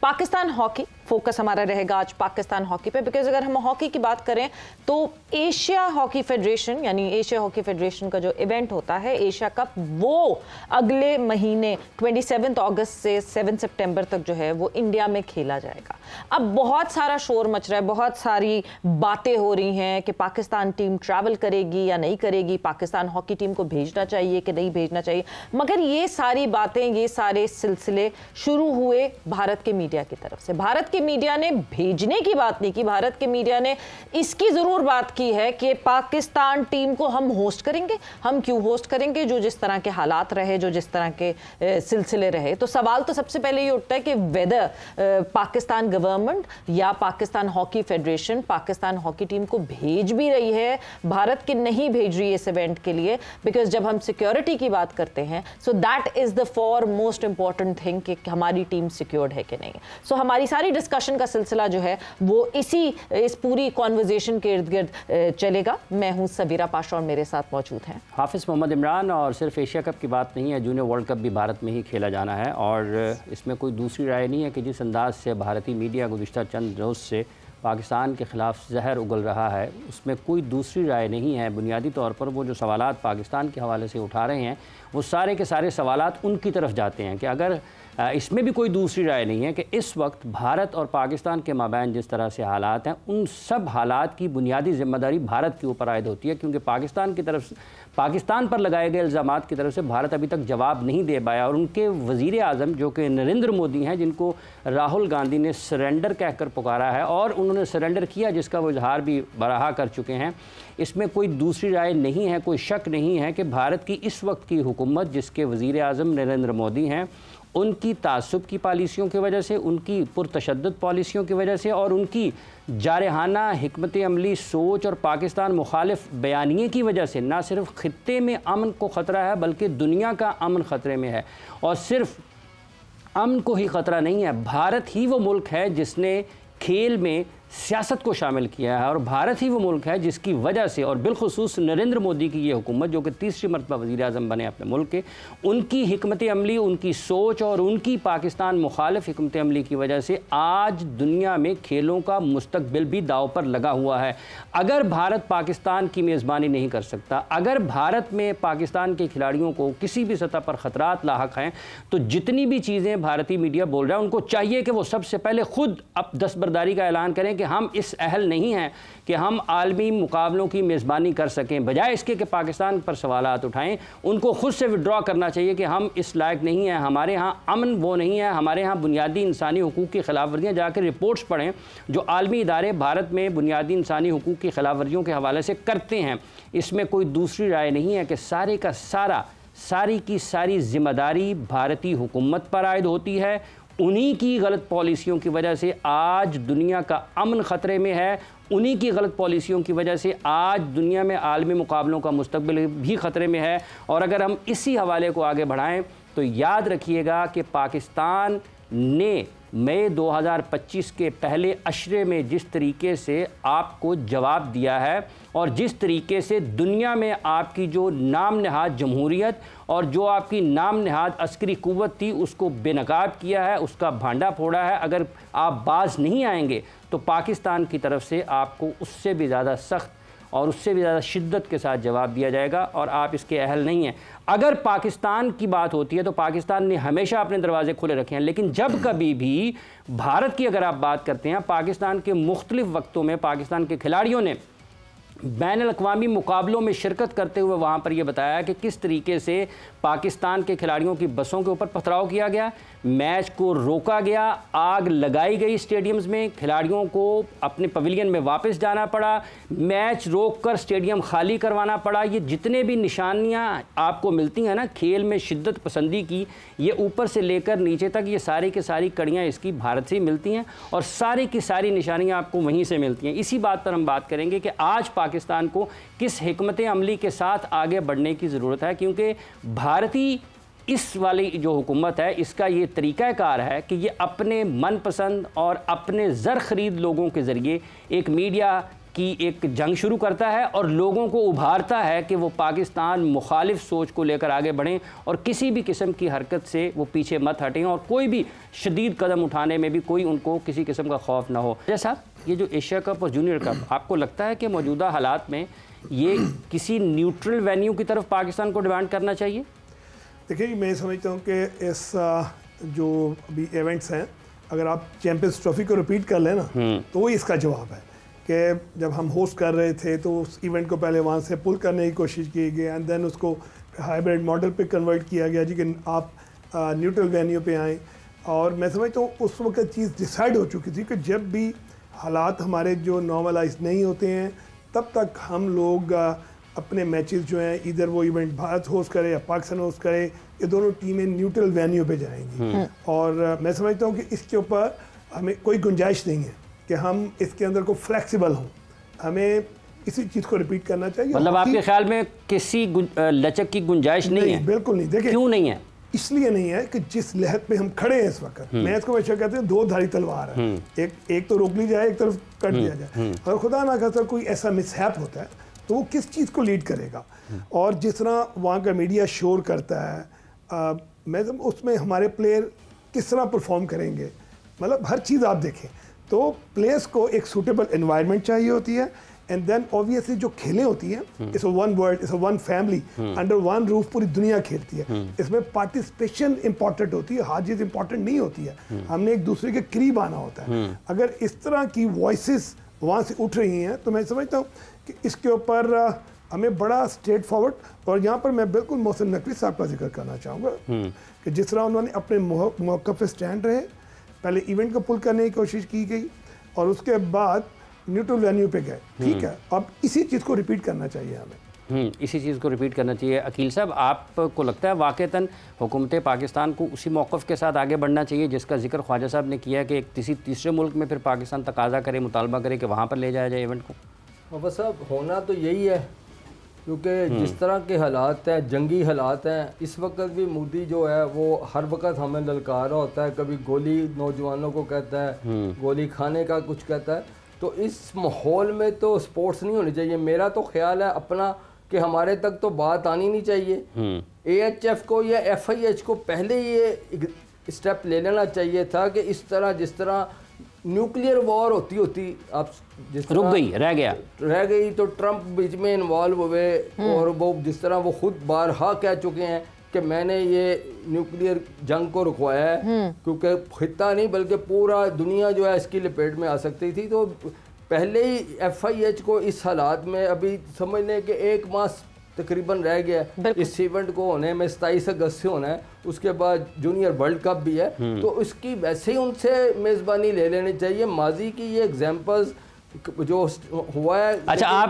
Pakistan hockey focus हमारा रहेगा आज पाकिस्तान हॉकी पे, बिकॉज अगर हम हॉकी की बात करें तो एशिया हॉकी फेडरेशन यानी एशिया हॉकी फेडरेशन का जो इवेंट होता है एशिया कप, वो अगले महीने 27 अगस्त से 7 सितंबर तक जो है वो इंडिया में खेला जाएगा। अब बहुत सारा शोर मच रहा है, बहुत सारी बातें हो रही हैं कि पाकिस्तान टीम ट्रैवल करेगी या नहीं करेगी, पाकिस्तान हॉकी टीम को भेजना चाहिए कि नहीं भेजना चाहिए। मगर ये सारी बातें, ये सारे सिलसिले शुरू हुए भारत के मीडिया की तरफ से। भारत के मीडिया ने भेजने की बात नहीं की, भारत के मीडिया ने इसकी जरूर बात की है कि पाकिस्तान टीम को हम होस्ट करेंगे। हम क्यों होस्ट करेंगे? जो जिस तरह के हालात रहे, जो जिस तरह के सिलसिले रहे। तो सवाल तो सबसे पहले ये उठता है कि वेदर पाकिस्तान गवर्नमेंट या Pakistan hockey federation Pakistan hockey team को भेज भी रही है, भारत की नहीं भेज रही है इस इवेंट के लिए। बिकॉज जब हम सिक्योरिटी की बात करते हैं, so that is the for most important thing कि हमारी टीम सिक्योर्ड है कि नहीं। सो हमारी सारी डिस्कशन का सिलसिला जो है वो इस पूरी कॉन्वर्जेशन के इर्द गिर्द चलेगा। मैं हूं सबीरा पाशा और मेरे साथ मौजूद हैं हाफिज़ मोहम्मद इमरान। और सिर्फ एशिया कप की बात नहीं है, जूनियर वर्ल्ड कप भी भारत में ही खेला जाना है और इसमें कोई दूसरी राय नहीं है कि जिस अंदाज से भारतीय मीडिया गुज़िश्ता चंद रोज़ से पाकिस्तान के ख़िलाफ़ जहर उगल रहा है, उसमें कोई दूसरी राय नहीं है। बुनियादी तौर पर वो जो सवालात पाकिस्तान के हवाले से उठा रहे हैं वो सारे के सारे सवालात उनकी तरफ जाते हैं कि अगर इसमें भी कोई दूसरी राय नहीं है कि इस वक्त भारत और पाकिस्तान के माबैन जिस तरह से हालात हैं, उन सब हालात की बुनियादी ज़िम्मेदारी भारत के ऊपर आयद होती है, क्योंकि पाकिस्तान पर लगाए गए इल्ज़ामात की तरफ से भारत अभी तक जवाब नहीं दे पाया। और उनके वज़ीर आज़म जो कि नरेंद्र मोदी हैं, जिनको राहुल गांधी ने सरेंडर कहकर पुकारा है और उन्होंने सरेंडर किया, जिसका वो इजहार भी बराहा कर चुके हैं, इसमें कोई दूसरी राय नहीं है, कोई शक नहीं है कि भारत की इस वक्त की हुकूमत, जिसके वज़ीर आज़म नरेंद्र मोदी हैं, उनकी तासुब की पॉलिसियों की वजह से, उनकी पुरतशद्दुद पॉलिसियों की वजह से और उनकी जारहाना हिकमत अमली सोच और पाकिस्तान मुखालिफ बयानिए की वजह से न सिर्फ खित्ते में अमन को ख़तरा है बल्कि दुनिया का अमन ख़तरे में है। और सिर्फ अमन को ही ख़तरा नहीं है, भारत ही वो मुल्क है जिसने खेल में सियासत को शामिल किया है और भारत ही वो मुल्क है जिसकी वजह से, और बिलखुसूस नरेंद्र मोदी की ये हुकूमत जो कि तीसरी मरतबा वज़ीर आज़म बने अपने मुल्क के, उनकी हिकमत अमली, उनकी सोच और उनकी पाकिस्तान मुखालिफ हिकमत अमली की वजह से आज दुनिया में खेलों का मुस्तकबिल भी दाव पर लगा हुआ है। अगर भारत पाकिस्तान की मेज़बानी नहीं कर सकता, अगर भारत में पाकिस्तान के खिलाड़ियों को किसी भी सतह पर ख़तरात लाहक हैं, तो जितनी भी चीज़ें भारतीय मीडिया बोल रहा है उनको चाहिए कि वो सबसे पहले खुद अब दस्तबरदारी का ऐलान करें कि हम इस अहल नहीं हैं कि हम आलमी मुकाबलों की मेज़बानी कर सकें। बजाय इसके कि पाकिस्तान पर सवालात उठाएं, उनको खुद से विड्रॉ करना चाहिए कि हम इस लायक नहीं हैं, हमारे यहाँ अमन वो नहीं है, हमारे यहाँ बुनियादी इंसानी हुकूक़ की खिलाफ वर्जियाँ। जाकर रिपोर्ट्स पढ़ें जो आलमी इदारे भारत में बुनियादी इंसानी हुकूक़ की खिलाफ वर्जियों के हवाले से करते हैं। इसमें कोई दूसरी राय नहीं है कि सारे का सारी की सारी ज़िम्मेदारी भारतीय हुकूमत पर आयद होती है। उन्हीं की गलत पॉलिसियों की वजह से आज दुनिया का अमन ख़तरे में है, उन्हीं की गलत पॉलिसियों की वजह से आज दुनिया में आलमी मुकाबलों का मुस्तकबिल भी ख़तरे में है। और अगर हम इसी हवाले को आगे बढ़ाएं तो याद रखिएगा कि पाकिस्तान ने मई 2025 के पहले अशरे में जिस तरीके से आपको जवाब दिया है और जिस तरीके से दुनिया में आपकी जो नाम नहाद जमहूरियत और जो आपकी नाम नहाद अस्करी कुव्वत थी उसको बेनकाब किया है, उसका भांडा फोड़ा है। अगर आप बाज नहीं आएंगे तो पाकिस्तान की तरफ से आपको उससे भी ज़्यादा सख्त और उससे भी ज़्यादा शिद्दत के साथ जवाब दिया जाएगा और आप इसके अहल नहीं हैं। अगर पाकिस्तान की बात होती है तो पाकिस्तान ने हमेशा अपने दरवाजे खुले रखे हैं, लेकिन जब कभी भी भारत की अगर आप बात करते हैं, पाकिस्तान के मुख्तलिफ वक्तों में पाकिस्तान के खिलाड़ियों ने बैनुल-अक़वामी मुकाबलों में शिरकत करते हुए वहाँ पर यह बताया कि किस तरीके से पाकिस्तान के खिलाड़ियों की बसों के ऊपर पथराव किया गया, मैच को रोका गया, आग लगाई गई स्टेडियम्स में, खिलाड़ियों को अपने पवेलियन में वापस जाना पड़ा, मैच रोककर स्टेडियम खाली करवाना पड़ा। ये जितने भी निशानियाँ आपको मिलती हैं ना खेल में शिद्दत पसंदी की, ये ऊपर से लेकर नीचे तक ये सारी की सारी कड़ियाँ इसकी भारत से ही मिलती हैं और सारी की सारी निशानियाँ आपको वहीं से मिलती हैं। इसी बात पर हम बात करेंगे कि आज पाकिस्तान को किस हिकमत अमली के साथ आगे बढ़ने की ज़रूरत है, क्योंकि भारतीय इस वाली जो हुकूमत है इसका ये तरीक़ाकार है कि ये अपने मनपसंद और अपने ज़र ख़रीद लोगों के ज़रिए एक मीडिया की एक जंग शुरू करता है और लोगों को उभारता है कि वो पाकिस्तान मुखालिफ सोच को लेकर आगे बढ़ें और किसी भी किस्म की हरकत से वो पीछे मत हटें और कोई भी शदीद कदम उठाने में भी कोई उनको किसी किस्म का खौफ ना हो। जैसा ये जो एशिया कप और जूनियर कप, आपको लगता है कि मौजूदा हालात में ये किसी न्यूट्रल वेन्यू की तरफ पाकिस्तान को डिमांड करना चाहिए? देखिए, मैं समझता हूँ कि इस जो अभी इवेंट्स हैं, अगर आप चैंपियंस ट्रॉफी को रिपीट कर लें ना, तो वही इसका जवाब है कि जब हम होस्ट कर रहे थे तो उस इवेंट को पहले वहाँ से पुल करने की कोशिश की गई एंड देन उसको हाइब्रिड मॉडल पे कन्वर्ट किया गया जी कि आप न्यूट्रल वेन्यू पे आएँ। और मैं समझता हूँ उस वक्त चीज़ डिसाइड हो चुकी थी कि जब भी हालात हमारे जो नॉर्मलाइज नहीं होते हैं तब तक हम लोग अपने मैचेस जो हैं, इधर वो इवेंट भारत होस्ट करे या पाकिस्तान होस्ट करे, ये दोनों टीमें न्यूट्रल वेन्यू पे जाएंगी। और मैं समझता हूँ कि इसके ऊपर हमें कोई गुंजाइश नहीं है कि हम इसके अंदर को फ्लेक्सिबल हों, हमें इसी चीज़ को रिपीट करना चाहिए। मतलब आपके ख्याल में किसी लचक की गुंजाइश नहीं है? बिल्कुल नहीं। देखिए क्यों नहीं है? इसलिए नहीं है कि जिस लहर पे हम खड़े हैं इस वक्त, मैं इसको हमेशा कहते हैं दो धारी तलवार है, एक तो रोक ली जाए, एक तरफ कट दिया जाए। और खुदा ना खास्ता कोई ऐसा मिसहैप होता है तो वो किस चीज़ को लीड करेगा। और जिस तरह वहाँ का मीडिया शोर करता है, मैं उसमें हमारे प्लेयर किस तरह परफॉर्म करेंगे, मतलब हर चीज़ आप देखें तो प्लेयर्स को एक सूटेबल एनवायरनमेंट चाहिए होती है एंड देन ऑब्वियसली जो खेलें होती हैं, it's a one world, it's a one family, under one roof पूरी दुनिया खेलती है। इसमें पार्टिसिपेशन इंपॉर्टेंट होती है, हार जीत इंपॉर्टेंट नहीं होती है। हमने एक दूसरे के करीब आना होता है। अगर इस तरह की वॉइसेस वहाँ से उठ रही हैं तो मैं समझता हूँ कि इसके ऊपर हमें बड़ा स्ट्रेट फॉरवर्ड, और यहाँ पर मैं बिल्कुल मोहसिन नकवी साहब का जिक्र करना चाहूँगा कि जिस तरह उन्होंने अपने मौक़िफ़ पे स्टैंड रहे, पहले इवेंट को पुल करने की कोशिश की गई और उसके बाद न्यूट्रल वेन्यू पे गए, ठीक है। अब इसी चीज़ को रिपीट करना चाहिए हमें। इसी चीज़ को रिपीट करना चाहिए। अकील साहब, आपको लगता है वाक़तन हुकूमत पाकिस्तान को उसी मौक़िफ़ के साथ आगे बढ़ना चाहिए जिसका जिक्र ख्वाजा साहब ने किया कि एक किसी तीसरे मुल्क में फिर पाकिस्तान तकाजा करे, मुतालबा करे कि वहाँ पर ले जाया जाए इवेंट को? मुफ्ती साहब, होना तो यही है क्योंकि जिस तरह के हालात हैं, जंगी हालात हैं, इस वक्त भी मोदी जो है वो हर वक्त हमें ललकारा होता है, कभी गोली नौजवानों को कहता है, गोली खाने का कुछ कहता है। तो इस माहौल में तो स्पोर्ट्स नहीं होनी चाहिए। मेरा तो ख्याल है अपना कि हमारे तक तो बात आनी नहीं चाहिए। AHF को या FIH को पहले ये स्टेप ले लेना चाहिए था कि इस तरह जिस तरह न्यूक्लियर वॉर होती आप जिस रुक गई, रह गई तो ट्रंप बीच में इन्वॉल्व हुए और वो जिस तरह वो खुद बारहा कह चुके हैं कि मैंने ये न्यूक्लियर जंग को रुकवाया है क्योंकि खित्ता नहीं बल्कि पूरा दुनिया जो है इसकी लपेट में आ सकती थी। तो पहले ही FIH को इस हालात में अभी समझ लें कि 1 मास तकरीबन रह गया इस इवेंट को होने में, 27 अगस्त से होना है, उसके बाद जूनियर वर्ल्ड कप भी है। तो इसकी वैसे ही उनसे मेज़बानी ले लेनी चाहिए। माजी की ये एग्जाम्पल्स जो हुआ है। अच्छा, आप